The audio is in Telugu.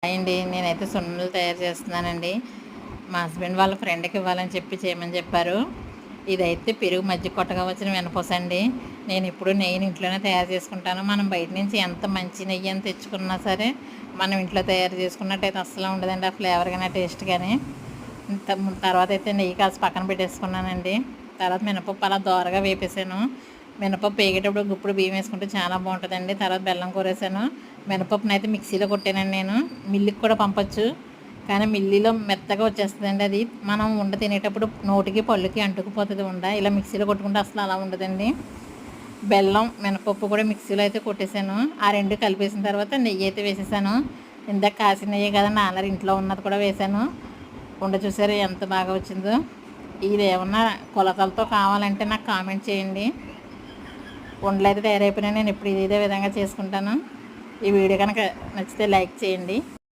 అండి నేనైతే సున్నుండలు తయారు చేస్తున్నానండి. మా హస్బెండ్ వాళ్ళ ఫ్రెండ్కి ఇవ్వాలని చేయమని చెప్పారు. ఇదైతే పెరుగు మజ్జిగ కొట్టగా వచ్చిన మినపప్పు అండి. నేను ఇప్పుడు నెయ్యిని ఇంట్లోనే తయారు చేసుకుంటాను. మనం బయట నుంచి ఎంత మంచి నెయ్యి అని తెచ్చుకున్నా సరే మనం ఇంట్లో తయారు చేసుకున్నట్టయితే అస్సలు ఉండదండి. ఆ ఫ్లేవర్ కానీ, ఆ టేస్ట్ కానీ. తర్వాత అయితే నెయ్యి కాసి పక్కన పెట్టేసుకున్నానండి. తర్వాత మినపప్పు అలా దోరగా వేపేసాను. మినపప్పు వేగేటప్పుడు గుప్పుడు బియ్యం వేసుకుంటే చాలా బాగుంటుందండి. తర్వాత బెల్లం కూరేసాను. మినపప్పుని అయితే మిక్సీలో కొట్టానండి నేను. మిల్లుకి కూడా పంపొచ్చు, కానీ మిల్లీలో మెత్తగా వచ్చేస్తుందండి. అది మనం ఉండ తినేటప్పుడు నోటికి పళ్ళుకి అంటుకుపోతుంది ఉండ. ఇలా మిక్సీలో కొట్టుకుంటే అసలు అలా ఉండదండి. బెల్లం మినపప్పు కూడా మిక్సీలో అయితే కొట్టేసాను. ఆ రెండు కలిపేసిన తర్వాత నెయ్యి అయితే వేసేసాను. ఇందాక కాసిన నెయ్యి కదండి, ఆల్రెడీ ఇంట్లో ఉన్నది కూడా వేసాను. ఉండ చూసారు ఎంత బాగా వచ్చిందో. ఇది ఏమన్నా కొలతలతో కావాలంటే నాకు కామెంట్ చేయండి. ఉండలు అయితే తయారైపోయినా నేను ఇప్పుడు ఇదే విధంగా చేసుకుంటాను. ఈ వీడియో కనుక నచ్చితే లైక్ చేయండి.